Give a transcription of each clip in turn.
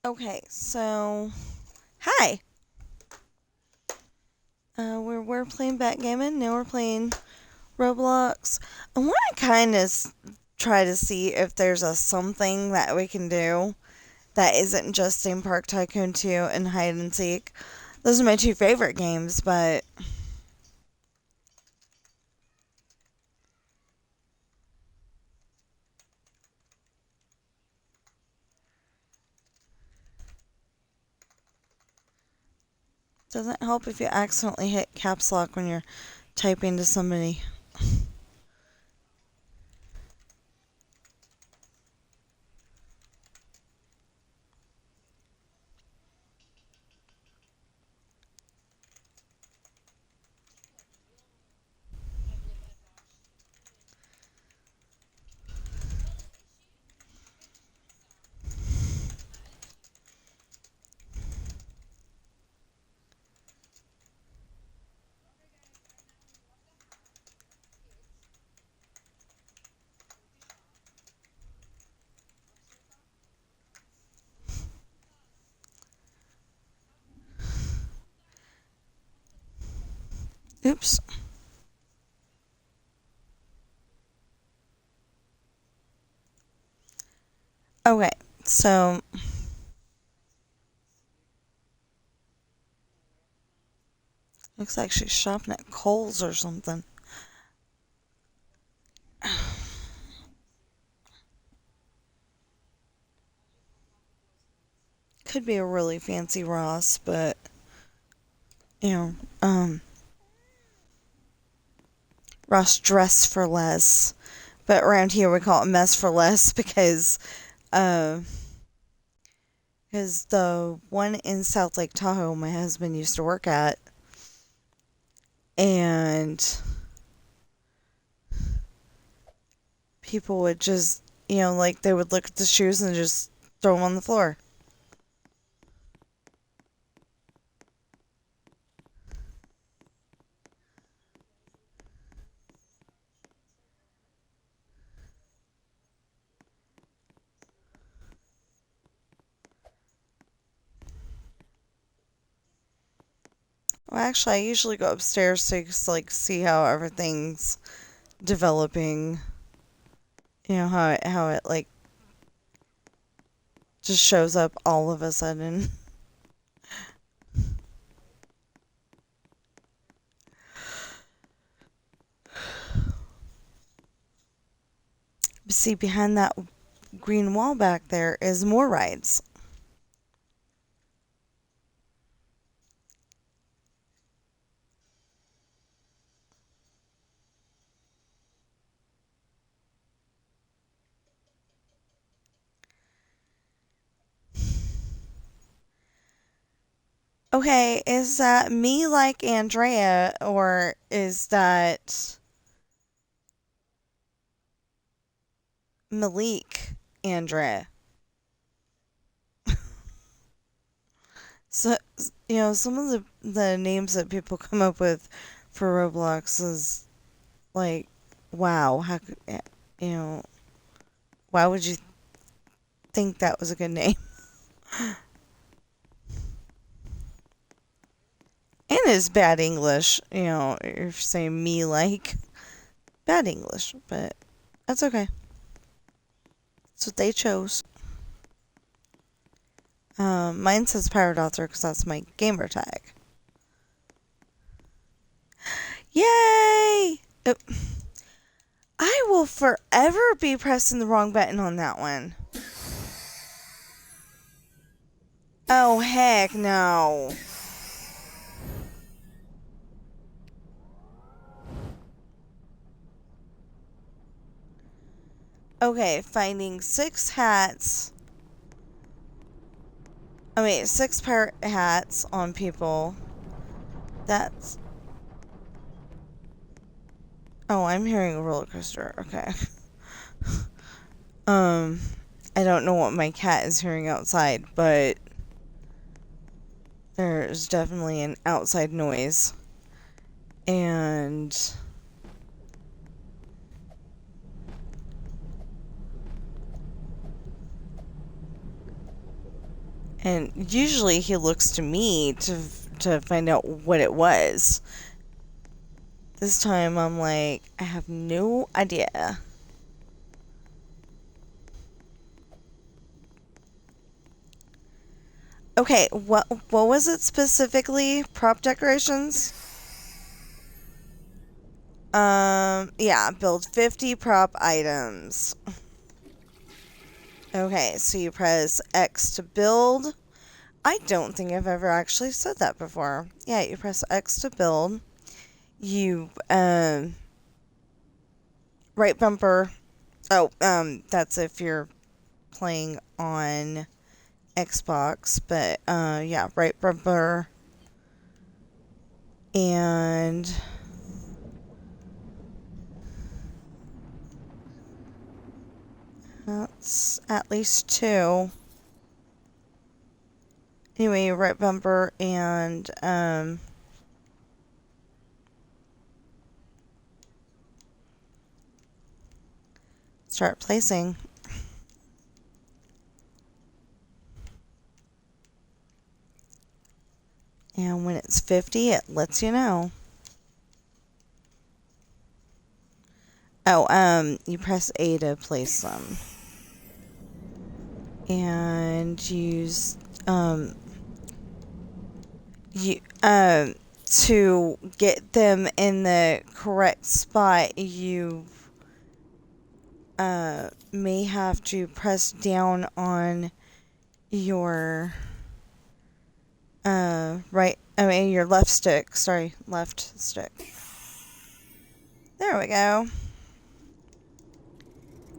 Okay, so hi. We're playing backgammon. Now we're playing Roblox. I want to kind of try to see if there's a something that we can do that isn't just in Park Tycoon 2 and hide and seek. Those are my two favorite games, but doesn't help if you accidentally hit caps lock when you're typing to somebody. Oops. Okay, so looks like she's shopping at Kohl's or something. Could be a really fancy Ross, but you know, Ross dress for less. But around here we call it mess for less uh, because the one in South Lake Tahoe my husband used to work at, and people would just, like they would look at the shoes and just throw them on the floor. Well, actually, I usually go upstairs to just, see how everything's developing. How it just shows up all of a sudden. See, behind that green wall back there is more rides. Okay, is that me like Andrea, or is that Malik Andrea? So, some of the names that people come up with for Roblox is like, wow, you know, why would you think that was a good name? And it's bad English, you're saying me like bad English, but that's okay. That's what they chose. Mine says Pirate Author because that's my gamer tag. Yay! I will forever be pressing the wrong button on that one. Oh, heck no. Okay, finding 6 hats. I mean, 6 pirate hats on people. That's... Oh, I'm hearing a roller coaster. Okay. I don't know what my cat is hearing outside, but there's definitely an outside noise. And And usually he looks to me to find out what it was. This time I'm like, I have no idea. Okay, what was it specifically? Prop decorations? Yeah, build 50 prop items. Okay, so you press X to build. I don't think I've ever actually said that before. Yeah, you press X to build. You, right bumper. Oh, that's if you're playing on Xbox, but, yeah, right bumper. And that's at least 2. Anyway, right bumper and, start placing. And when it's 50, it lets you know. Oh, you press A to place them. And use, to get them in the correct spot, you, may have to press down on your, your left stick. Sorry, left stick. There we go.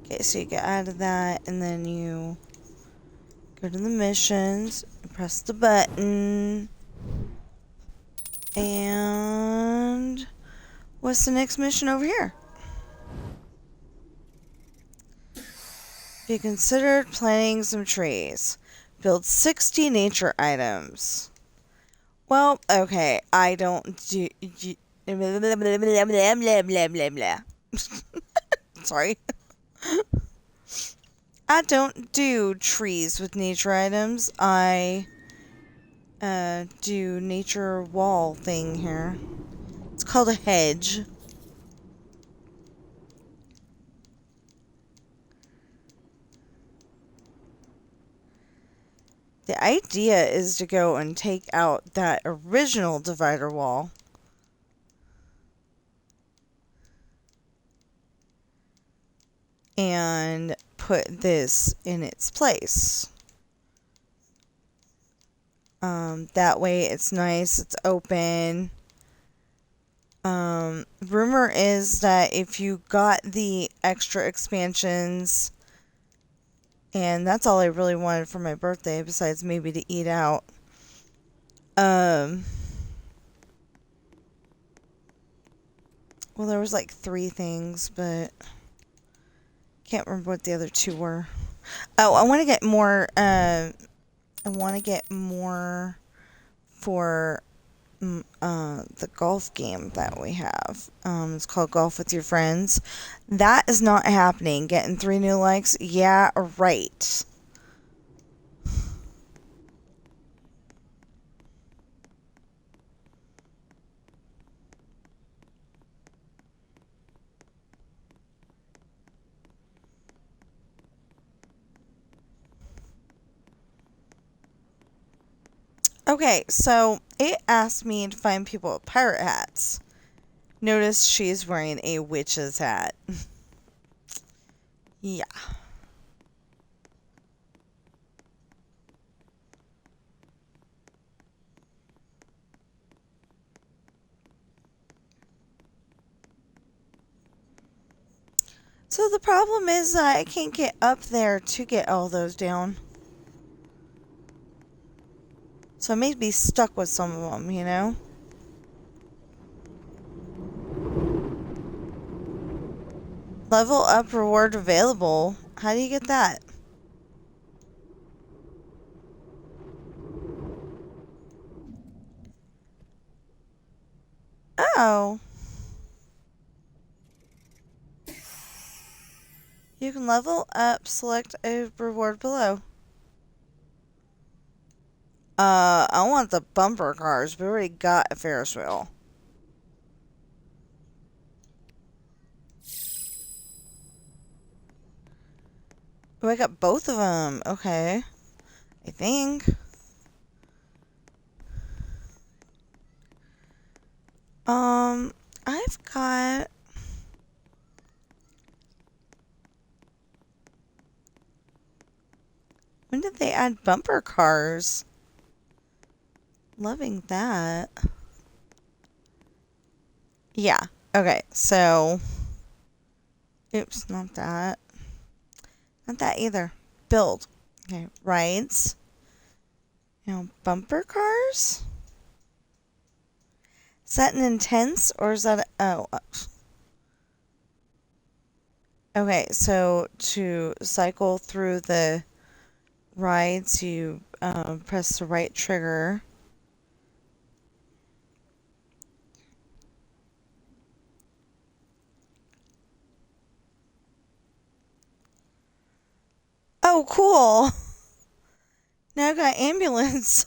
Okay, so you get out of that, and then you go to the missions, press the button, and what's the next mission over here? Be considered planting some trees. Build 60 nature items. Well, okay, I don't do... Sorry. I don't do trees with nature items. I do nature wall thing here. It's called a hedge. The idea is to go and take out that original divider wall. And put this in its place. That way it's nice, it's open. Rumor is that if you got the extra expansions, and that's all I really wanted for my birthday, besides maybe to eat out. Well, there was like 3 things, but can't remember what the other 2 were. Oh, I want to get more, for the golf game that we have. It's called Golf with Your Friends. That is not happening. Getting 3 new likes? Yeah, right. Okay, so it asked me to find people with pirate hats. Notice she's wearing a witch's hat. Yeah. So the problem is that I can't get up there to get all those down. So I may be stuck with some of them, you know? Level up reward available. How do you get that? Oh. You can level up, select a reward below. I want the bumper cars. We already got a Ferris wheel. Oh, I got both of them. Okay. I think. Um, I've got... When did they add bumper cars? Loving that. Yeah. Okay, so... Oops, not that. Not that either. Build. Okay, rides. Bumper cars? Is that an intense or is that... Okay, so to cycle through the rides, you press the right trigger. Oh, cool! Now I've got ambulance.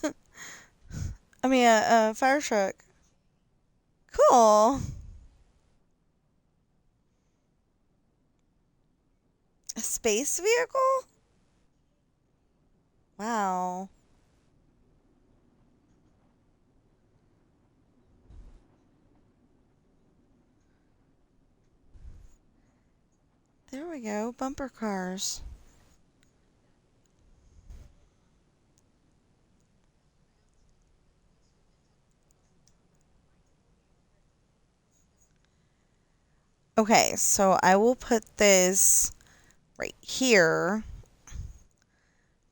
I mean, a fire truck. Cool. A space vehicle? Wow. There we go. Bumper cars. Okay, so I will put this right here.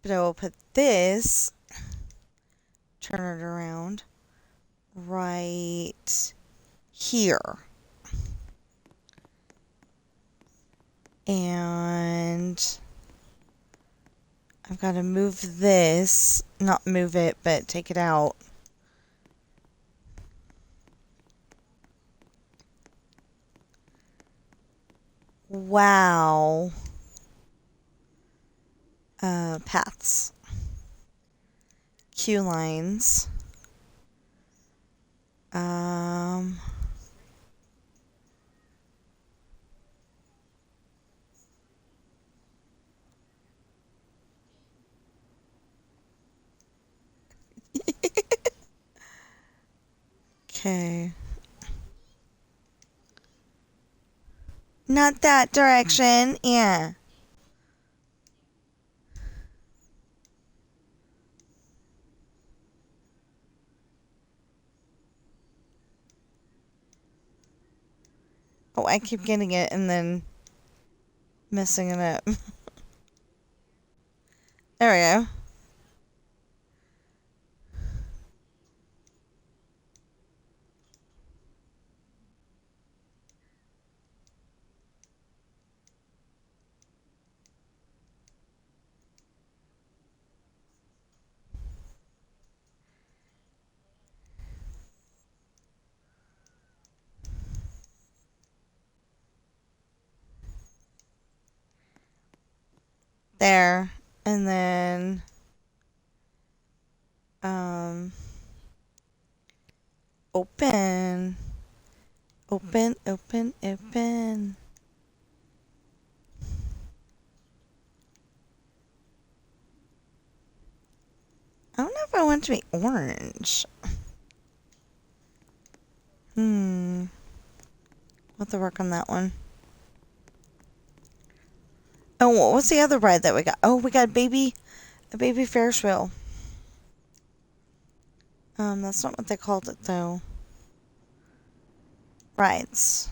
But I will put this, turn it around, right here. And I've got to move this, not move it, but take it out. Wow. Paths. Queue lines. Okay. Not that direction. Yeah. Oh, I keep getting it and then messing it up. There we go. There. And then open. Open, open, open. I don't know if I want it to be orange. We'll have to work on that one. Oh, what was the other ride that we got? Oh, we got a baby Ferris wheel. That's not what they called it, though. Rides.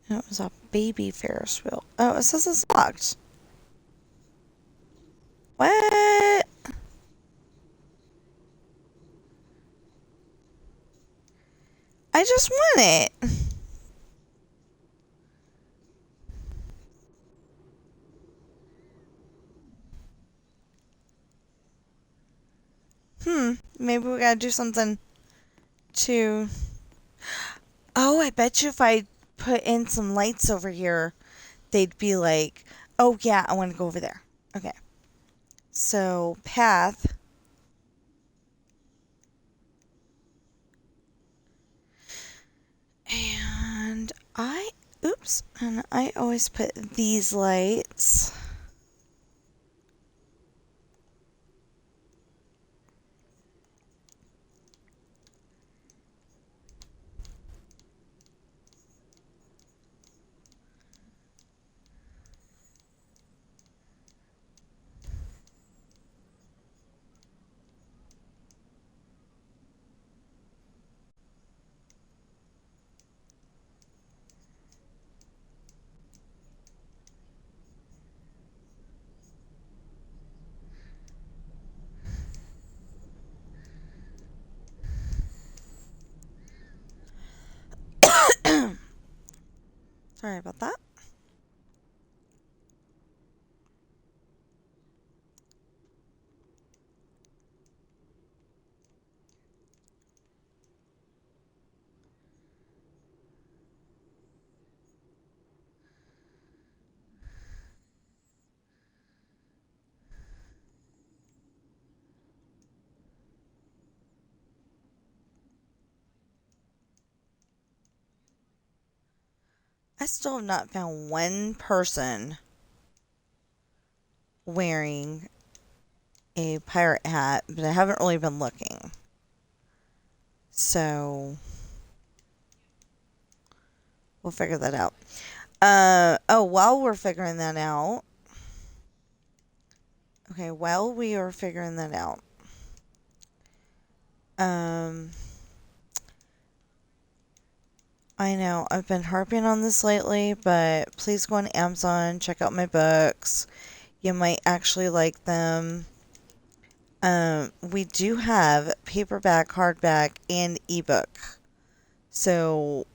No, it was a baby Ferris wheel. Oh, it says it's locked. What? I just want it. Maybe we gotta do something to... Oh, I bet you if I put in some lights over here, they'd be like, oh yeah, I want to go over there. Okay. So, path. Oops. And I always put these lights. Sorry about that. I still have not found one person wearing a pirate hat, but I haven't really been looking. So we'll figure that out. While we're figuring that out. Okay, while we are figuring that out. I know I've been harping on this lately, but please go on Amazon, check out my books. You might actually like them. We do have paperback, hardback, and ebook. So,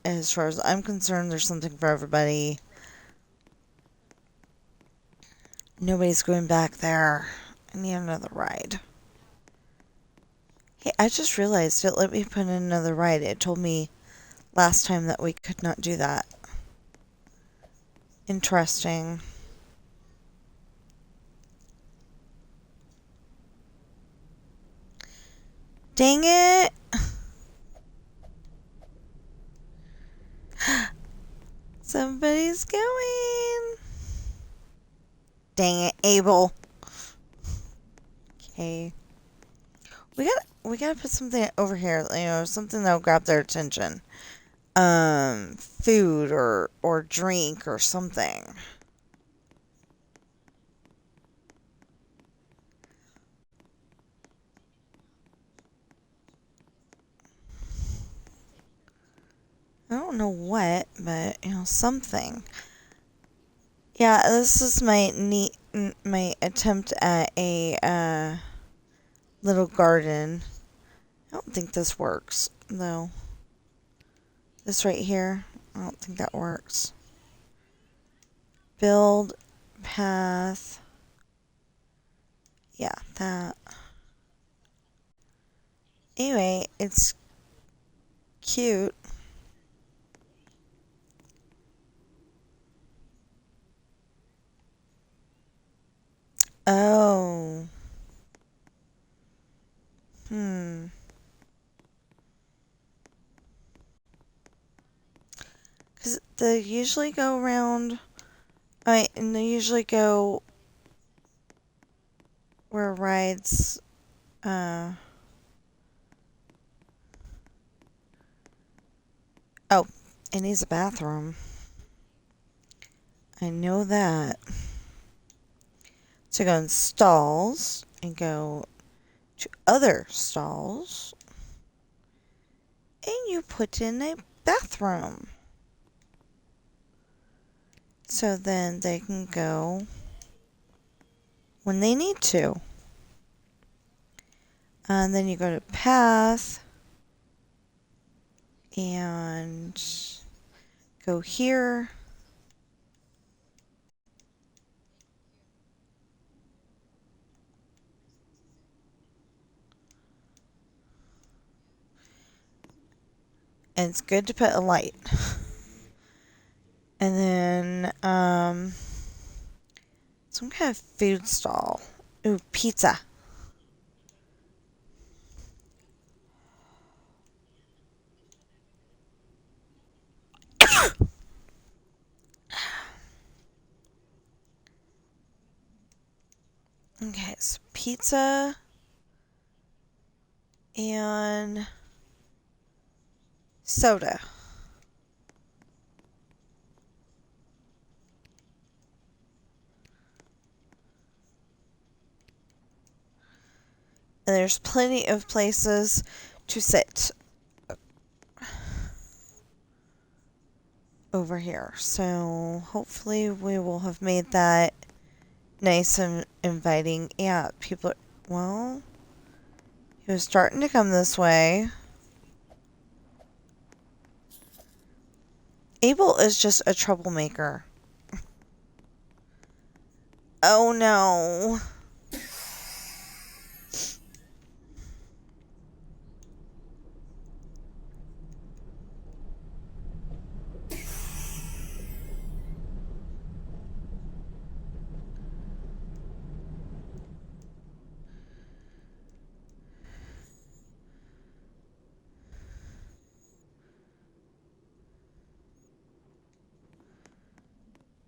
as far as I'm concerned, there's something for everybody. Nobody's going back there. I need another ride. Hey, I just realized it let me put in another ride. It told me last time that we could not do that. Interesting. Dang it! Somebody's going. Dang it, Abel. Okay. We gotta put something over here, something that'll grab their attention. Food or drink or something. I don't know what, but something. Yeah, this is my attempt at a little garden. I don't think this works though. This right here, I don't think that works. Build path. Yeah, that. Anyway, it's cute. Oh. Because they usually go around. And they usually go where rides. Oh, it needs a bathroom. I know that. So go in stalls and go to other stalls. And you put in a bathroom. So then they can go when they need to. And then you go to path and go here. And it's good to put a light. And then some kind of food stall. Ooh, pizza. Okay, so pizza and soda. And there's plenty of places to sit over here. So hopefully we will have made that nice and inviting. Yeah, people are, well, he was starting to come this way. Abel is just a troublemaker. Oh no.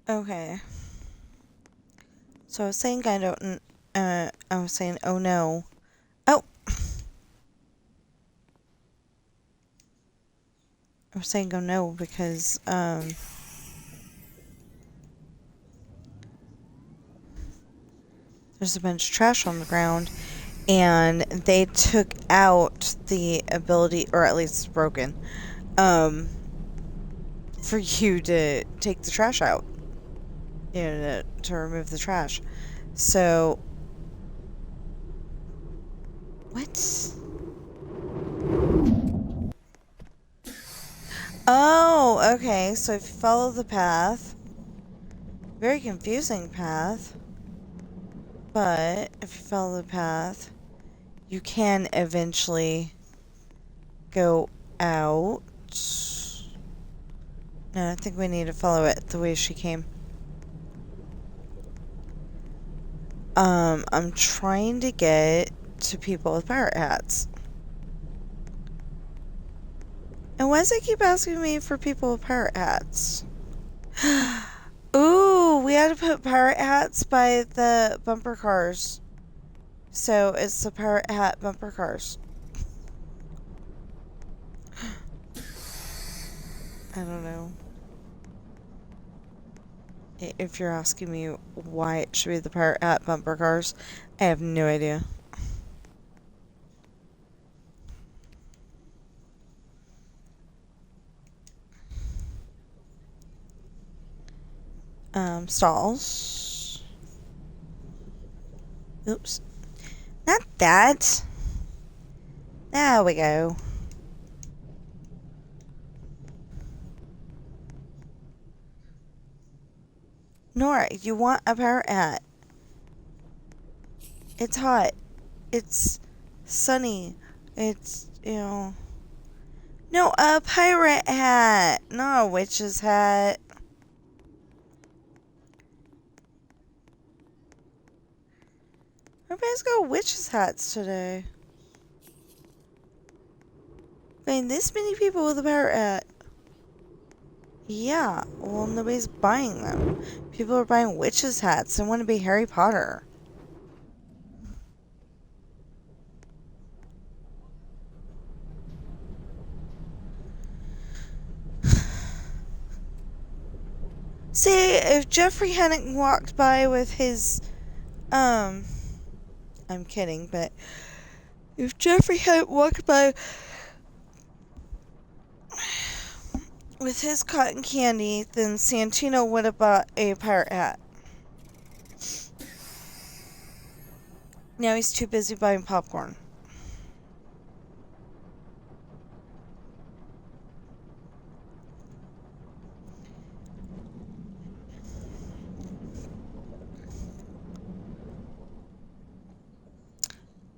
Okay. So I was saying I was saying, oh no. Oh! I was saying, oh no, because, there's a bunch of trash on the ground, and they took out the ability, or at least it's broken, for you to take the trash out. You know, to remove the trash. So, what? Oh, okay, so if you follow the path, very confusing path, but if you follow the path, you can eventually go out. No, I think we need to follow it the way she came. I'm trying to get to people with pirate hats. And why does it keep asking me for people with pirate hats? Ooh, we had to put pirate hats by the bumper cars. So it's the pirate hat bumper cars. I don't know. If you're asking me why it should be the pirate hat bumper cars, I have no idea. Stalls. Oops. Not that. There we go. Nora, you want a pirate hat. It's hot. It's sunny. It's, you know... No, a pirate hat, not a witch's hat. Everybody's got witch's hats today. I mean, this many people with a pirate hat. Yeah, well, nobody's buying them. People are buying witch's hats and want to be Harry Potter. See, if Jeffrey hadn't walked by with his, I'm kidding, but if Jeffrey hadn't walked by with his cotton candy, then Santino would have bought a pirate hat. Now he's too busy buying popcorn.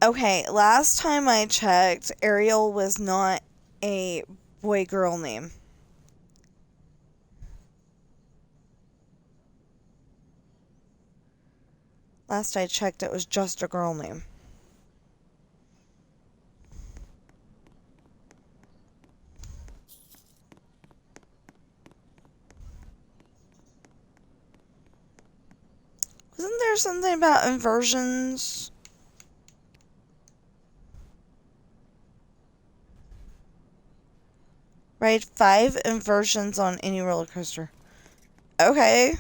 Okay, last time I checked, Ariel was not a boy-girl name. Last I checked, it was just a girl name. Wasn't there something about inversions? Ride 5 inversions on any roller coaster. Okay.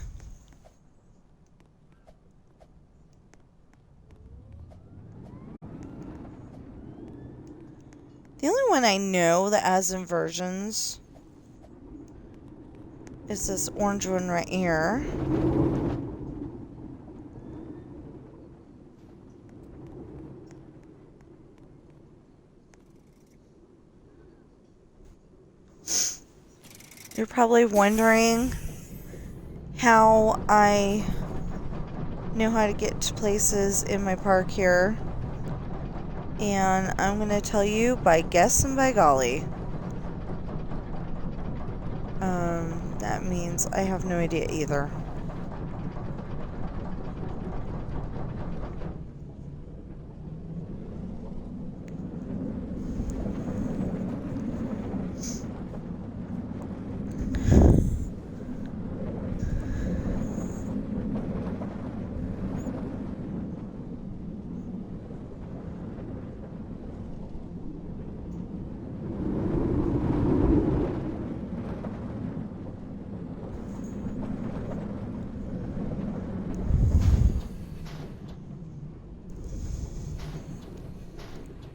The only one I know that has inversions is this orange one right here. You're probably wondering how I know how to get to places in my park here. And I'm going to tell you by guess and by golly. That means I have no idea either.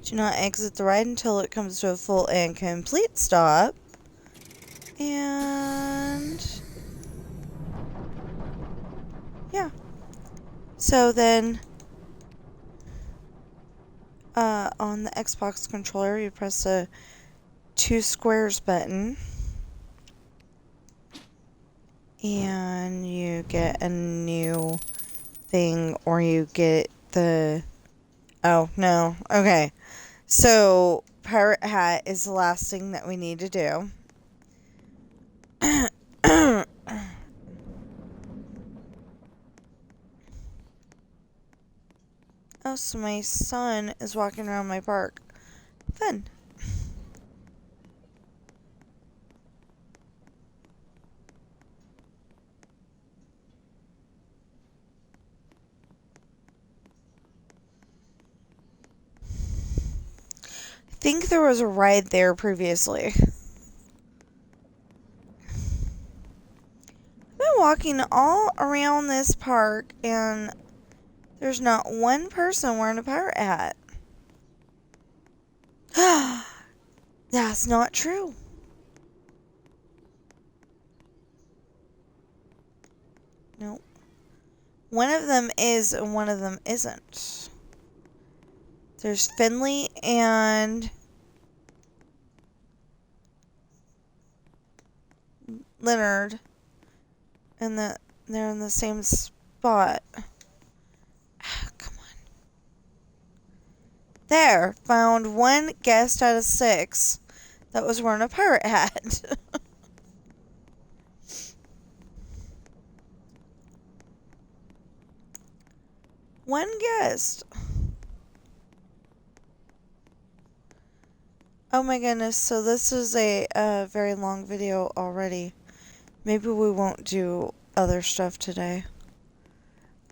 Do not exit the ride until it comes to a full and complete stop. And yeah. So then on the Xbox controller, you press the 2 squares button. And you get a new thing, or you get the... Oh, no. Okay. So, Pirate Hat is the last thing that we need to do. Oh, so my son is walking around my park. Fun. I think there was a ride there previously. I've been walking all around this park and there's not one person wearing a pirate hat. That's not true. Nope. One of them is and one of them isn't. There's Finley and Leonard, and they're in the same spot. Come on. There, found one guest out of 6 that was wearing a pirate hat. One guest. Oh my goodness, so this is a very long video already. Maybe we won't do other stuff today.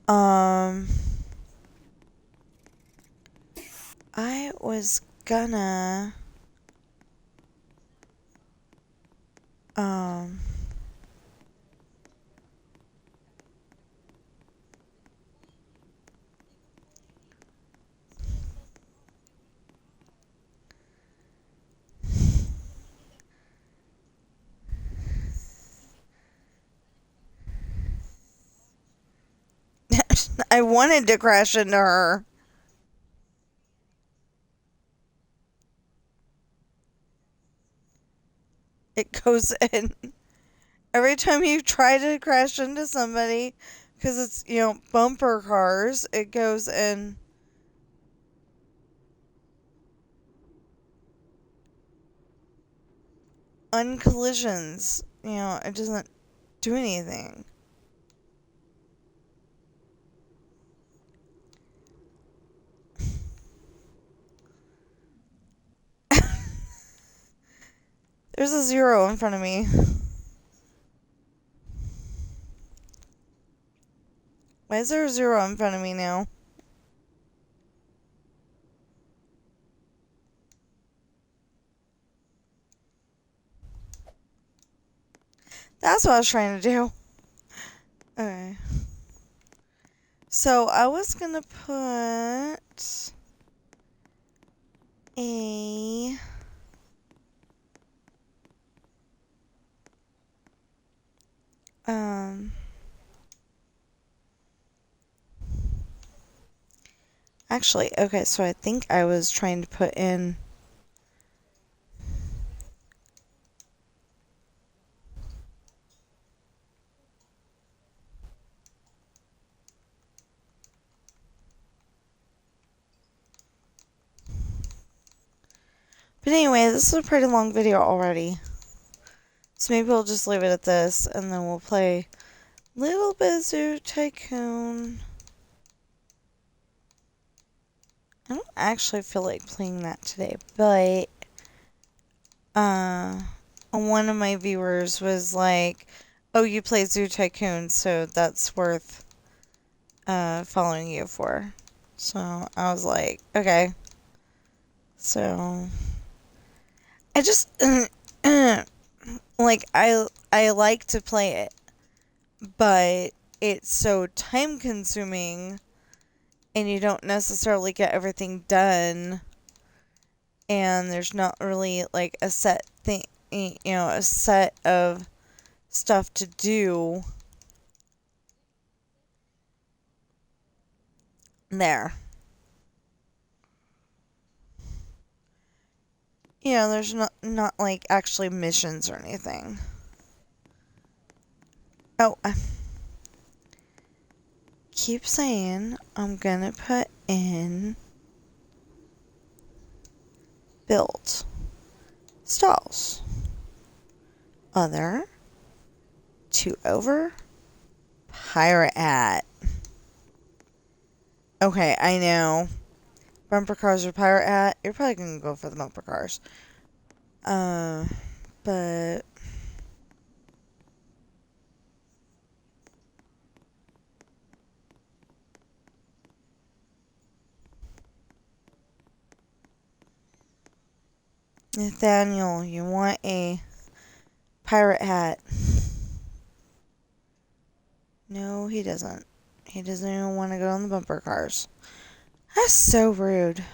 I was gonna I wanted to crash into her. It goes in. Every time you try to crash into somebody, because it's, you know, bumper cars, it goes in. Uncollisions. You know, it doesn't do anything. There's a 0 in front of me. Why is there a 0 in front of me now? That's what I was trying to do. Okay. So I was gonna put a actually, okay, so I think I was trying to put in but anyway, this is a pretty long video already. So maybe we'll just leave it at this, and then we'll play Little bit of Zoo Tycoon. I don't actually feel like playing that today, but one of my viewers was like, oh, you play Zoo Tycoon, so that's worth following you for. So I was like, okay. So I just like I like to play it, but it's so time consuming and you don't necessarily get everything done, and there's not really like a set thing, you know, a set of stuff to do there. You know, there's not like actually missions or anything. Oh, I keep saying I'm gonna put in build stalls. Other 2 over pirate hat. Okay, I know. Bumper cars or pirate hat. You're probably gonna go for the bumper cars. But Nathaniel, you want a pirate hat? No, he doesn't. He doesn't even want to go on the bumper cars. That's so rude.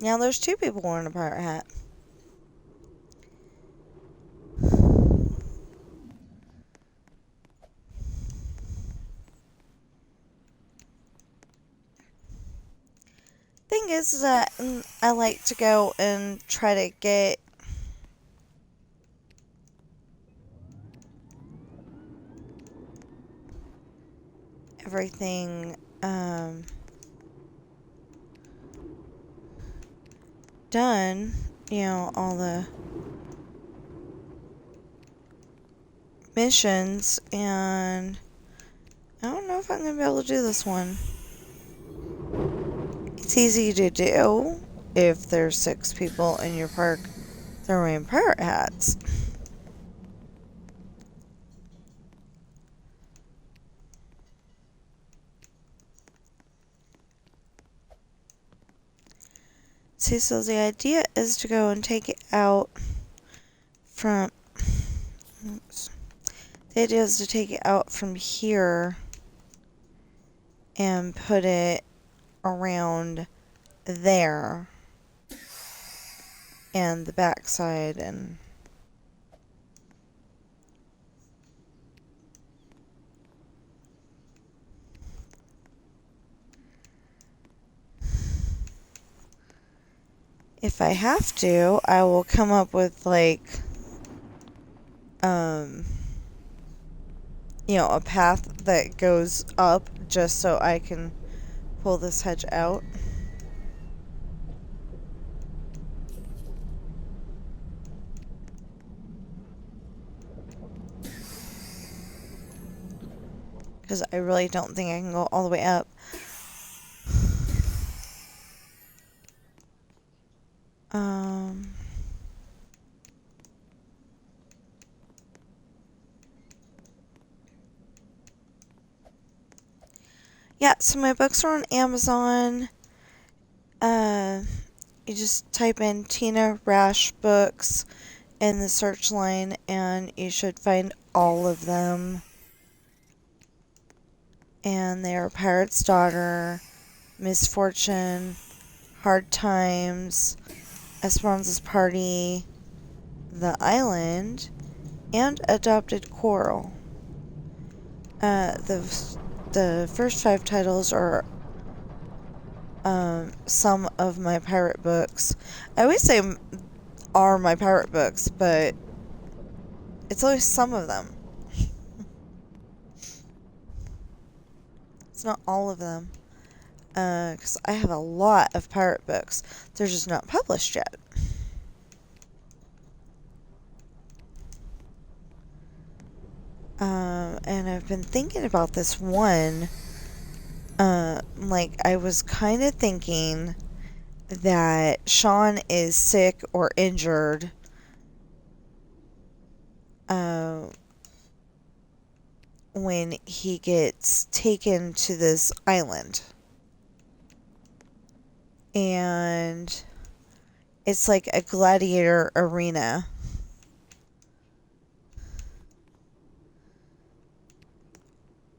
Now there's 2 people wearing a pirate hat. Thing is that I like to go and try to get everything done, you know, all the missions, and I don't know if I'm gonna be able to do this one. It's easy to do if there's 6 people in your park that are wearing pirate hats. See, so the idea is to go and take it out from... Oops. The idea is to take it out from here and put it around there and the backside, and if I have to, I will come up with like you know, a path that goes up just so I can pull this hedge out. because I really don't think I can go all the way up. Yeah, so my books are on Amazon. You just type in Tina Rash books in the search line and you should find all of them. And they are Pirate's Daughter, Misfortune, Hard Times, Esperanza's Party, The Island, and Adopted Coral. The first 5 titles are some of my pirate books. I always say are my pirate books, but it's always some of them. It's not all of them. Because I have a lot of pirate books. They're just not published yet. And I've been thinking about this one. Like, I was kind of thinking that Sean is sick or injured. When he gets taken to this island. And it's like a gladiator arena.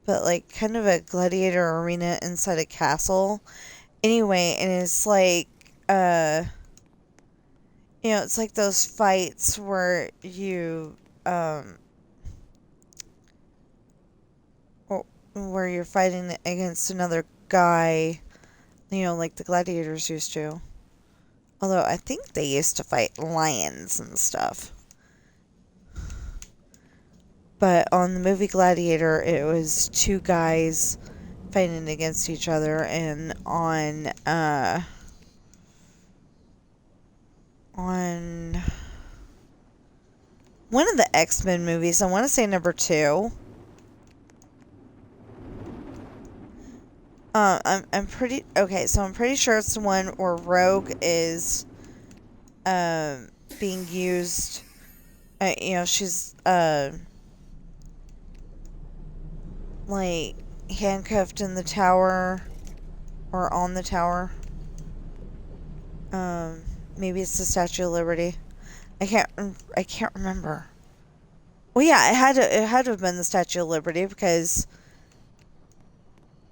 But like kind of a gladiator arena inside a castle. Anyway, and it's like, it's like those fights where where you're fighting against another guy, like the gladiators used to. Although I think they used to fight lions and stuff. But on the movie Gladiator, it was 2 guys fighting against each other, and on one of the X-Men movies, I want to say number 2. I'm pretty sure it's the one where Rogue is being used. She's like handcuffed in the tower or on the tower. Maybe it's the Statue of Liberty. I can't remember. Well, yeah, it had to have been the Statue of Liberty because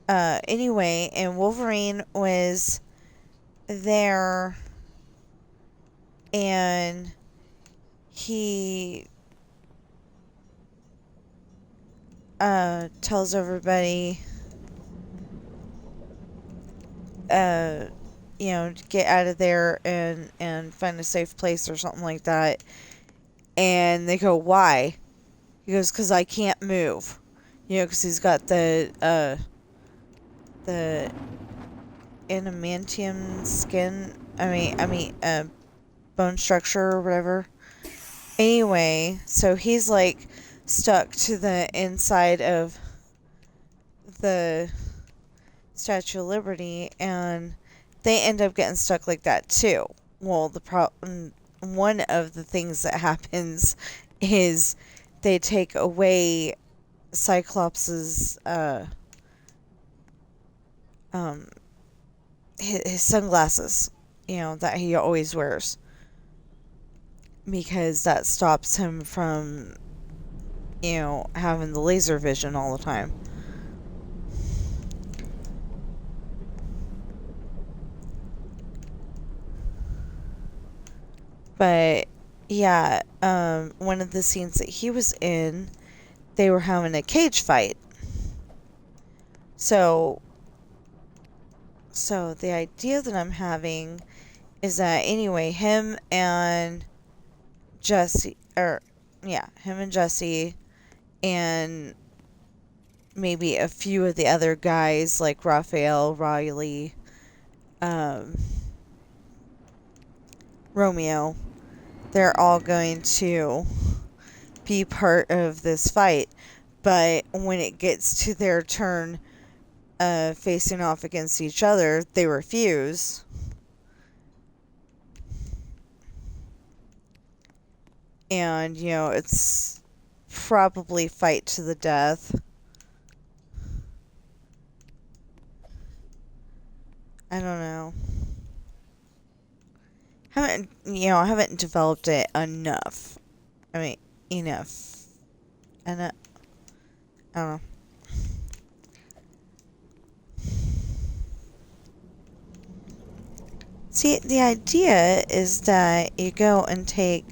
anyway, and Wolverine was there and he tells everybody get out of there and find a safe place or something like that. And they go, why? He goes, because I can't move. Because he's got the adamantium skin. Bone structure or whatever. Anyway, so he's like stuck to the inside of the Statue of Liberty, and they end up getting stuck like that too. Well, one of the things that happens is they take away Cyclops's his sunglasses, that he always wears, because that stops him from having the laser vision all the time. But yeah, one of the scenes that he was in, they were having a cage fight. So the idea that I'm having is that anyway, him and Jesse, and maybe a few of the other guys like Raphael, Riley, Romeo, they're all going to be part of this fight. But when it gets to their turn facing off against each other, they refuse. And, it's probably fight to the death. I don't know. I haven't developed it enough. I mean, enough. And I don't know. See, the idea is that you go and take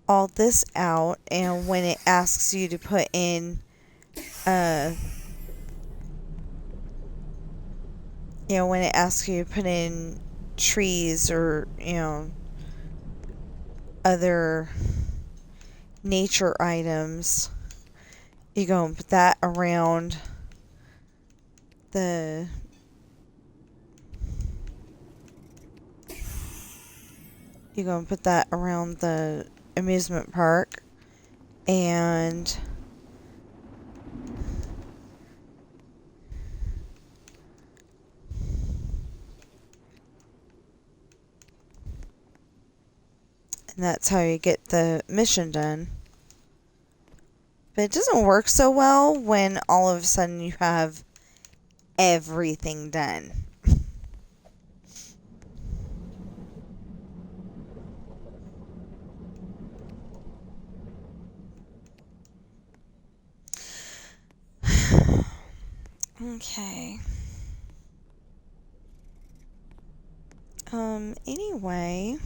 all this out, and when it asks you to put in, when it asks you to put in trees or, other nature items, you go and put that around the amusement park, and that's how you get the mission done. But it doesn't work so well when all of a sudden you have everything done. Okay. Anyway.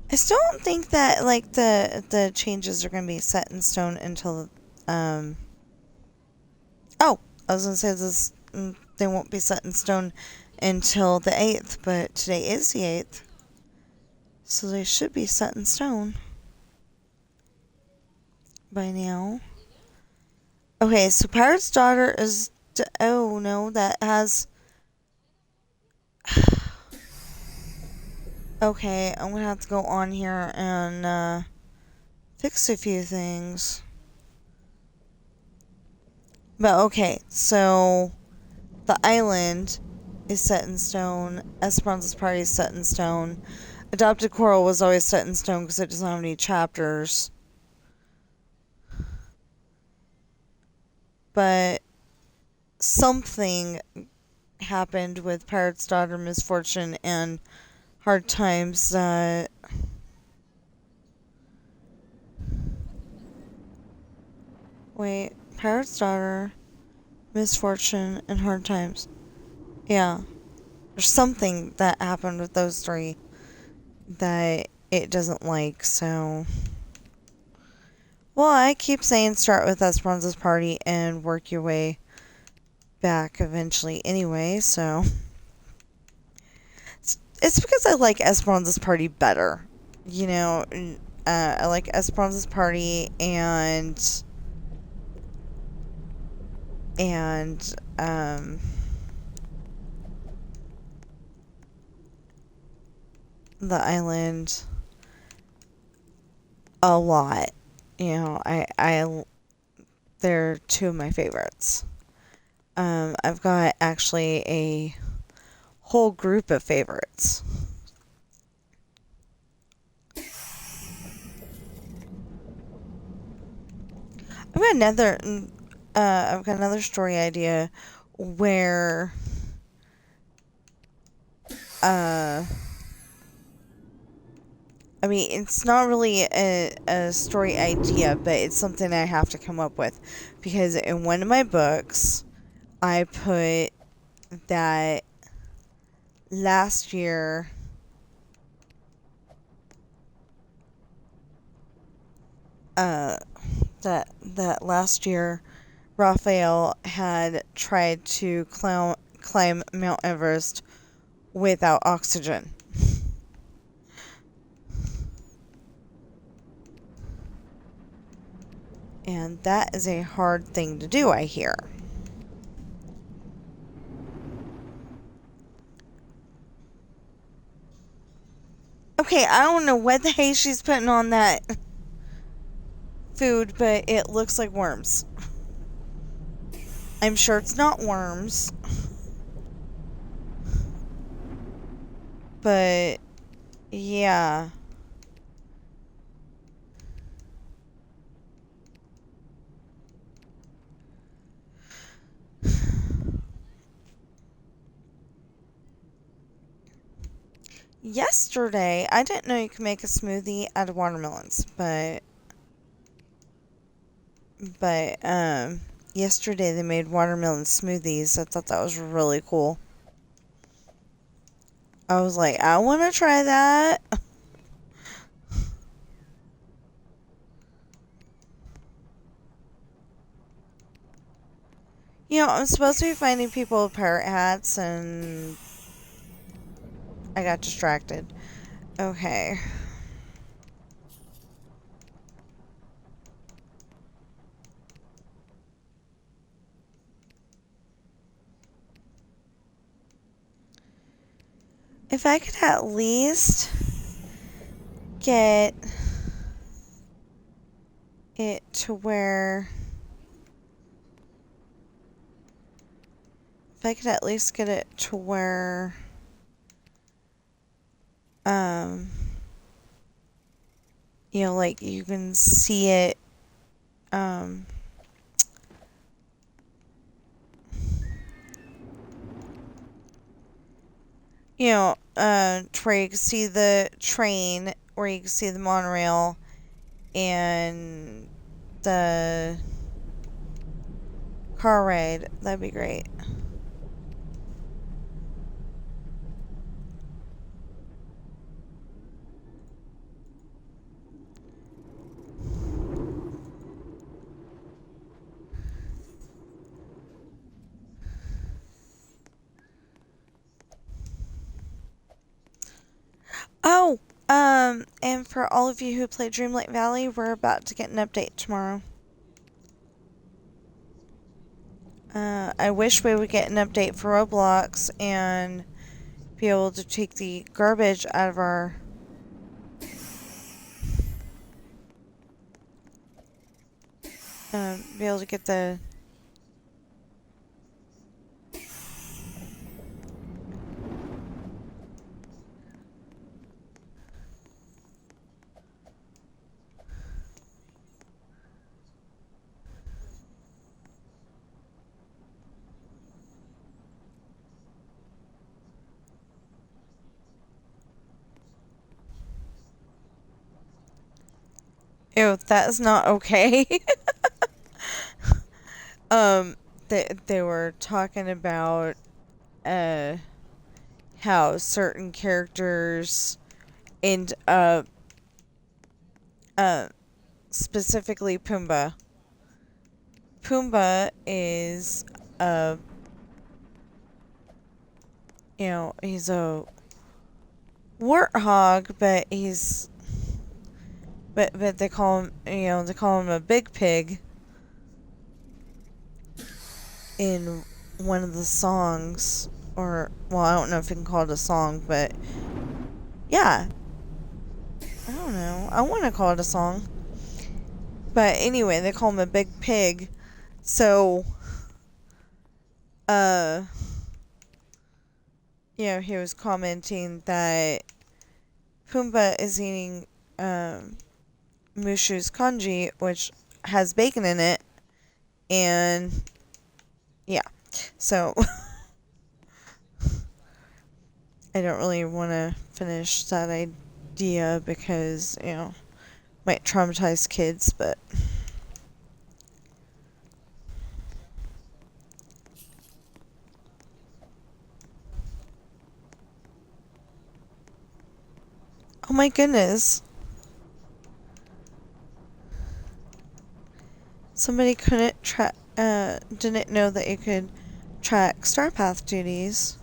I still don't think that, like, the changes are going to be set in stone until, oh, I was going to say this, they won't be set in stone until the 8th, but today is the 8th. So they should be set in stone by now. Okay, so Pirate's Daughter is, oh no, that has, okay, I'm going to have to go on here and, fix a few things. But okay, so the island is set in stone. Esperanza's party is set in stone. Adopted Coral was always set in stone because it doesn't have any chapters. But something happened with Pirate's Daughter, Misfortune, and Hard Times that... Wait, Pirate's Daughter, Misfortune, and Hard Times. Yeah. There's something that happened with those three that it doesn't like, so... Well, I keep saying start with Esperanza's party and work your way back eventually anyway, so... It's because I like Esperanza's party better. I like Esperanza's party and the island a lot. They're two of my favorites. I've got actually a whole group of favorites. I've got another story idea where it's not really a story idea, but it's something I have to come up with. Because in one of my books, I put that last year... that last year, Raphael had tried to climb Mount Everest without oxygen. And that is a hard thing to do, I hear. Okay, I don't know what the hay she's putting on that food, but it looks like worms. I'm sure it's not worms. But, yeah. Yesterday, I didn't know you could make a smoothie out of watermelons, but yesterday they made watermelon smoothies. I thought that was really cool. I was like, I want to try that. You know, I'm supposed to be finding people with parrot hats, and I got distracted. Okay. If I could at least get it to where... If I could at least get it to where... you know, like, you can see it, you know, to where you can see the train, where you can see the monorail, and the car ride. That'd be great. Oh, and for all of you who play Dreamlight Valley, we're about to get an update tomorrow. I wish we would get an update for Roblox and be able to take the garbage out of our... be able to get the... Ew, that is not okay. They were talking about, how certain characters end up, specifically Pumbaa. Pumbaa is, you know, he's a warthog, but he's... But they call him, you know, they call him a big pig in one of the songs. Or, well, I don't know if you can call it a song, but yeah. I don't know. I want to call it a song. But anyway, they call him a big pig. So, you know, he was commenting that Pumbaa is eating, Mushu's kanji, which has bacon in it, and yeah, so I don't really want to finish that idea because, you know, might traumatize kids, but oh my goodness. Somebody didn't know that you could track Star Path duties.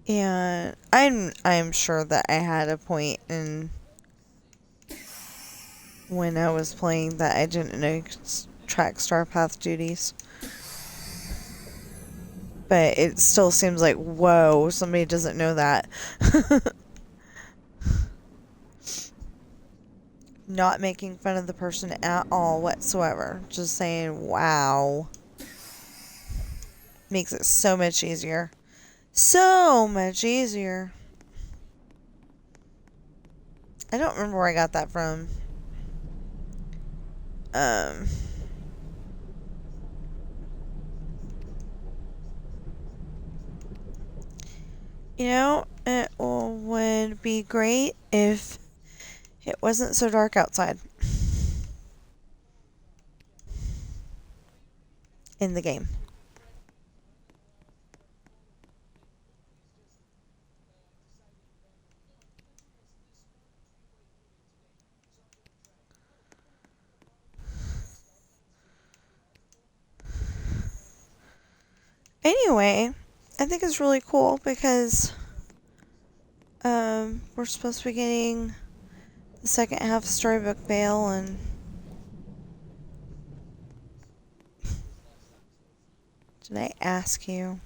And I'm sure that I had a point in when I was playing that I didn't know you could track Star Path duties. But it still seems like, whoa, somebody doesn't know that. not making fun of the person at all whatsoever. Just saying, wow. Makes it so much easier. So much easier. I don't remember where I got that from. You know, it would be great if it wasn't so dark outside in the game. Anyway, I think it's really cool because we're supposed to be getting the second half of Storybook Vale, and did I ask you?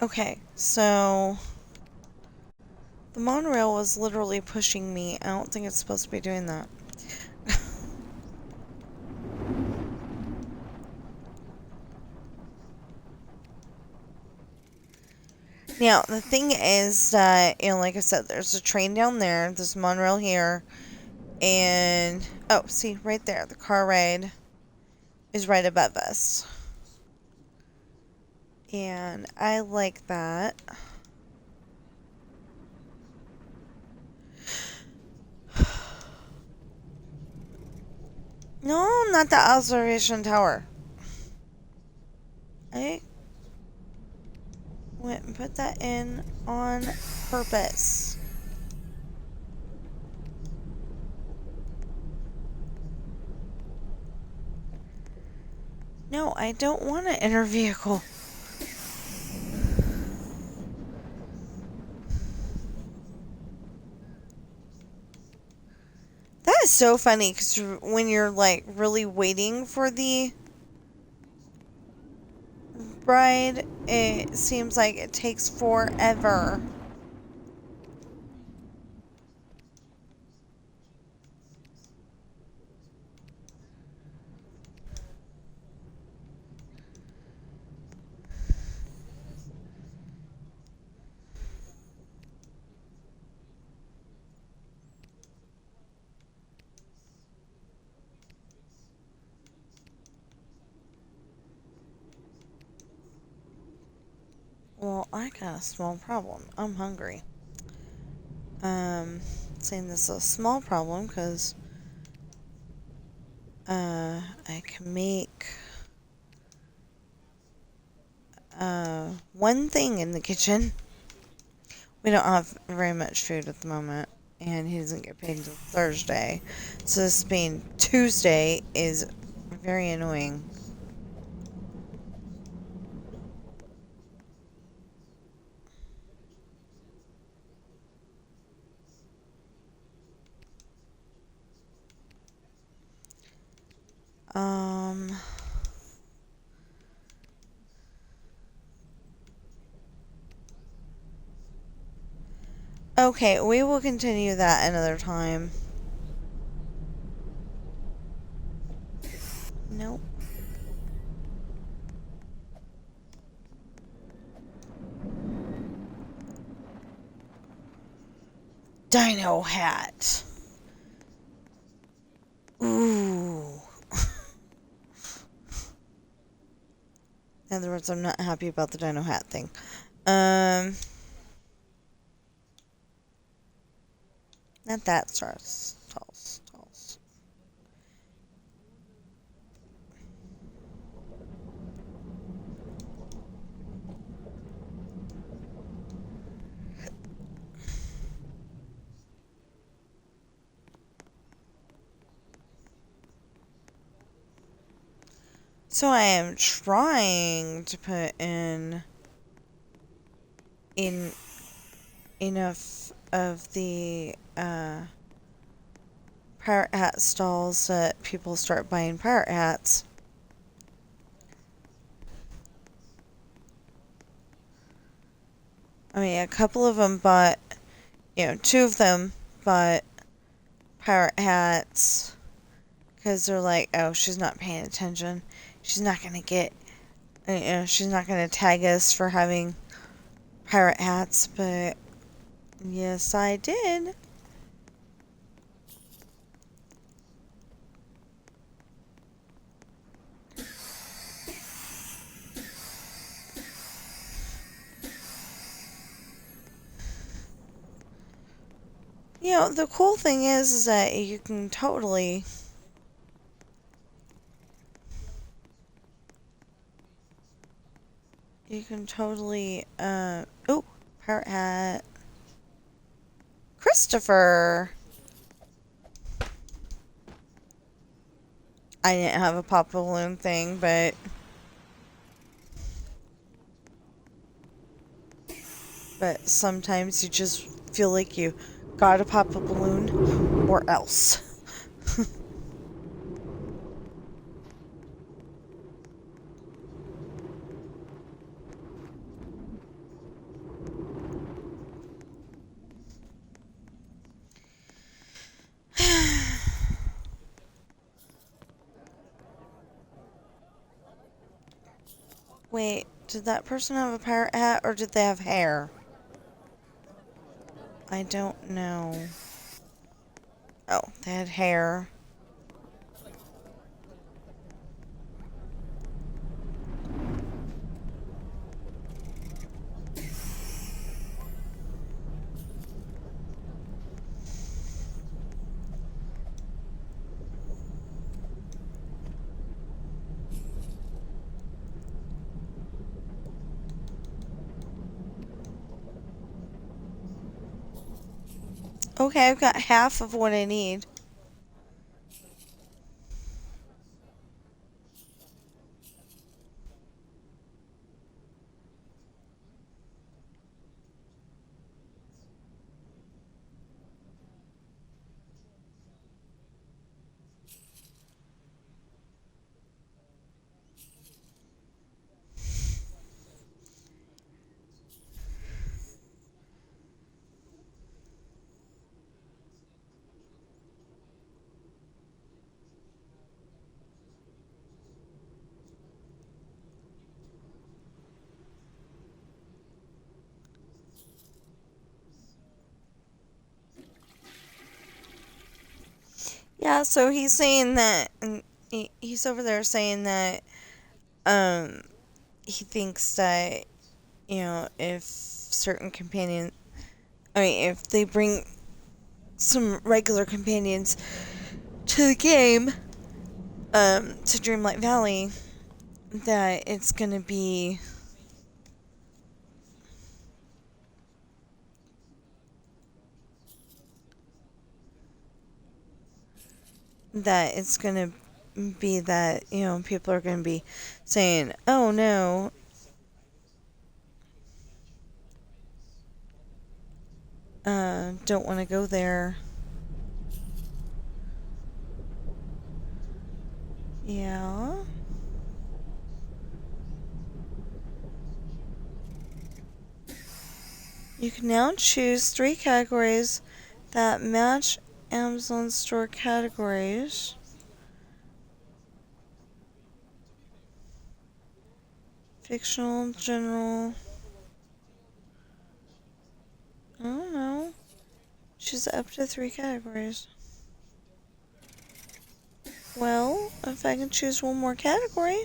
Okay, so the monorail was literally pushing me. I don't think it's supposed to be doing that. Now, the thing is that, you know, like I said, there's a train down there, there's a monorail here, and, oh, see, right there, the car ride is right above us. And I like that. No, not the observation tower. I went and put that in on purpose. No, I don't want an inner vehicle. That is so funny, because when you're, like, really waiting for the ride, it seems like it takes forever. Well, I got a small problem. I'm hungry. Saying this is a small problem because I can make one thing in the kitchen. We don't have very much food at the moment, and he doesn't get paid until Thursday. So this being Tuesday is very annoying. Okay, we will continue that another time. Nope. Dino hat. Ooh. In other words, I'm not happy about the dino hat thing. Not that stars. Stalls. So I am trying to put in enough of the pirate hat stalls so that people start buying pirate hats. I mean, a couple of them bought, two of them bought pirate hats because they're like, oh, she's not paying attention. She's not going to get, she's not going to tag us for having pirate hats, but yes, I did. The cool thing is that you can totally oh, pirate hat. Christopher! I didn't have a pop balloon thing, but sometimes you just feel like you gotta pop a balloon or else. Wait, did that person have a pirate hat or did they have hair? I don't know. Oh, they had hair. Okay, I've got half of what I need. Yeah, so he's saying that, and he's over there saying that, he thinks that, if certain companion, if they bring some regular companions to the game, to Dreamlight Valley, that it's gonna be that people are gonna be saying, oh no, don't want to go there. Yeah. You can now choose 3 categories that match Amazon store categories. Fictional, general. I don't know. Choose up to 3 categories. Well, if I can choose one more category.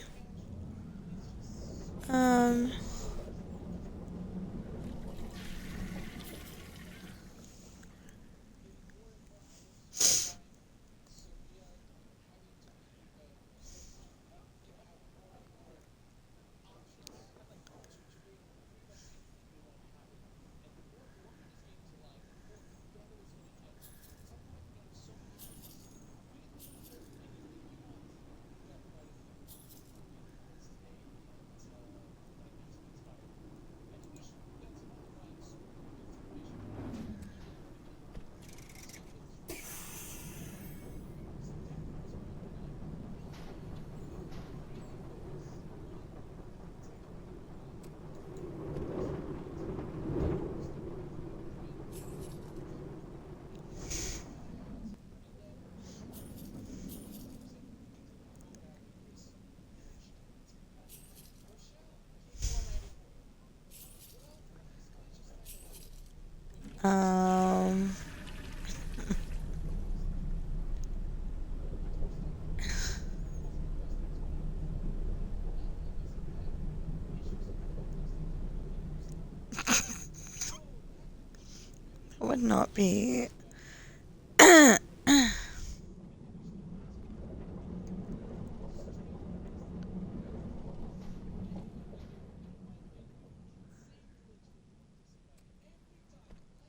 would not be...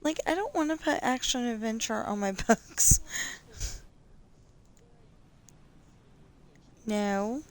Like, I don't want to put action adventure on my books. No.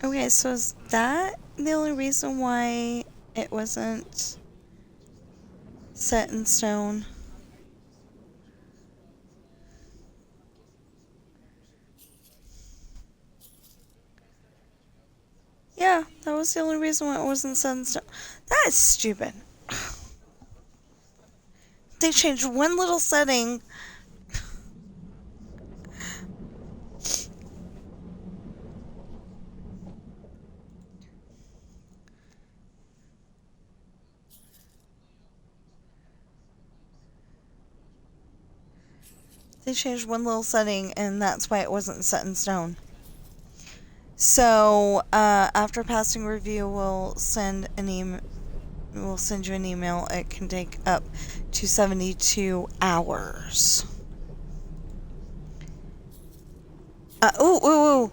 Okay, so is that the only reason why it wasn't set in stone? Yeah, that was the only reason why it wasn't set in stone. That is stupid. They changed one little setting. They changed one little setting, and that's why it wasn't set in stone. So, after passing review, we'll send an email. We'll send you an email. It can take up to 72 hours. Ooh.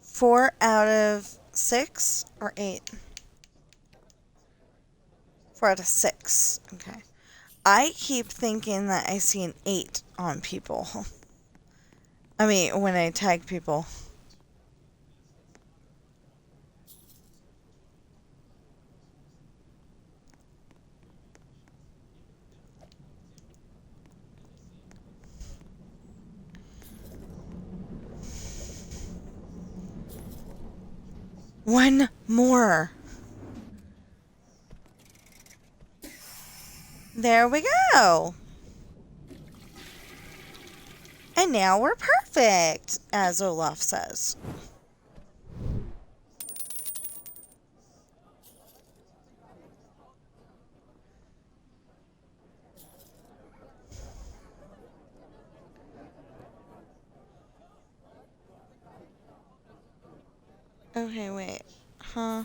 4 out of 6 or 8? 4 out of 6. Okay. I keep thinking that I see an 8 on people. I mean, when I tag people. One more. There we go. And now we're perfect, as Olaf says. Okay, wait. Huh?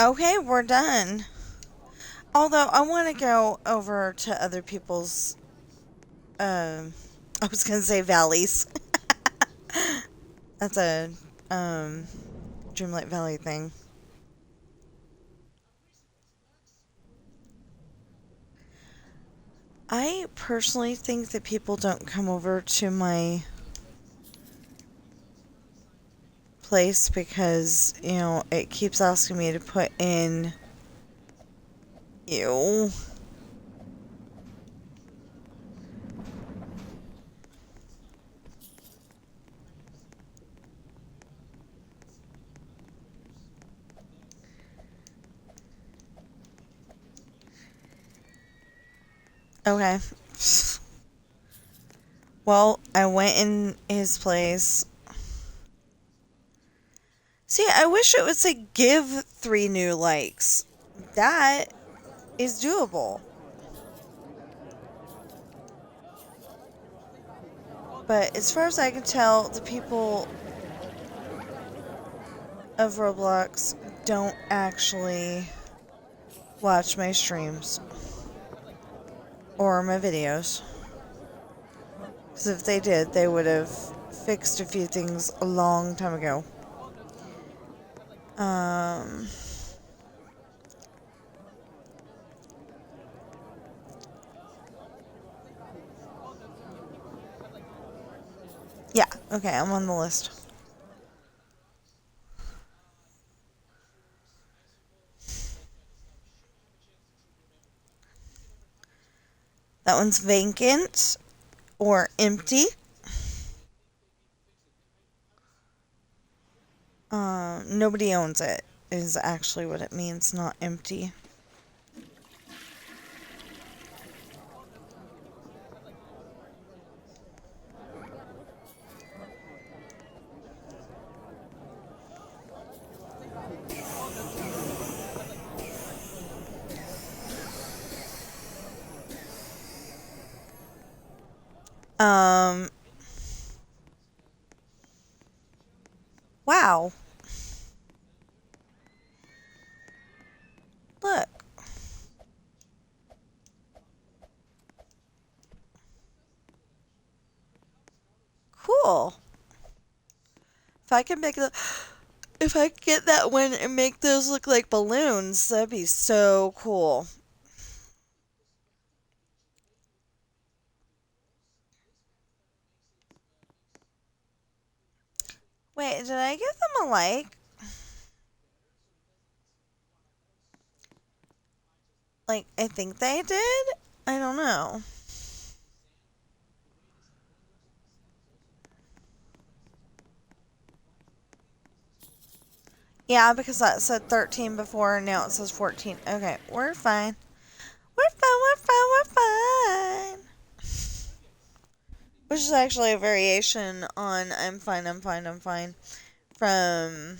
Okay, we're done. Although, I want to go over to other people's, I was going to say valleys. That's a, Dreamlight Valley thing. I personally think that people don't come over to my place because, you know, it keeps asking me to put in... Ew. Okay. Well, I went in his place. See, I wish it would say give 3 new likes. That is doable. But as far as I can tell, the people of Roblox don't actually watch my streams or my videos. Because if they did, they would have fixed a few things a long time ago. Okay, I'm on the list. That one's vacant or empty. Nobody owns it is actually what it means, not empty. Wow. Look. Cool. If I can make the, if I could get that one and make those look like balloons, that'd be so cool. Wait, did I give them a like? Like, I think they did? I don't know. Yeah, because that said 13 before, and now it says 14. Okay, we're fine. We're fine, we're fine, we're fine. Which is actually a variation on I'm fine, I'm fine, I'm fine from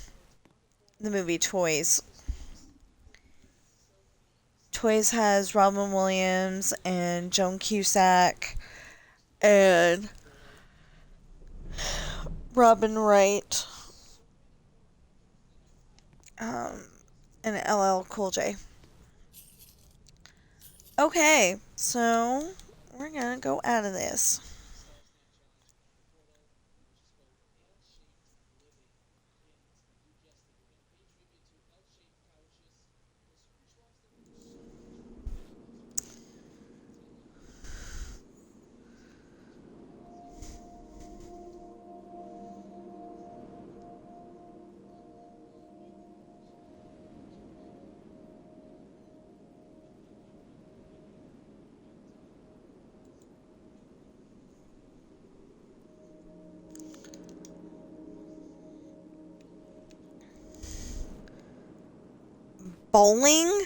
the movie Toys. Toys has Robin Williams and Joan Cusack and Robin Wright and LL Cool J. Okay, so we're gonna go out of this. Bowling?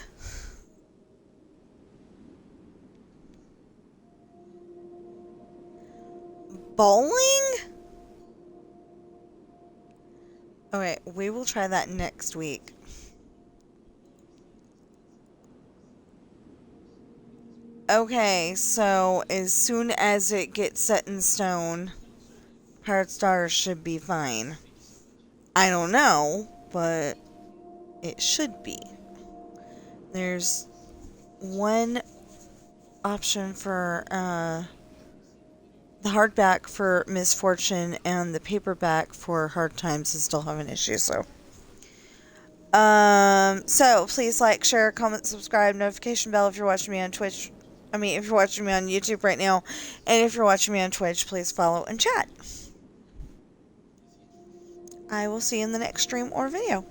Bowling? Okay, we will try that next week. Okay, so as soon as it gets set in stone, Pirate's Daughter should be fine. I don't know, but it should be. There's one option for the hardback for Misfortune and the paperback for Hard Times is still having issues, so please like, share, comment, subscribe, notification bell if you're watching me on Twitch. If you're watching me on YouTube right now, and if you're watching me on Twitch, please follow and chat. I will see you in the next stream or video.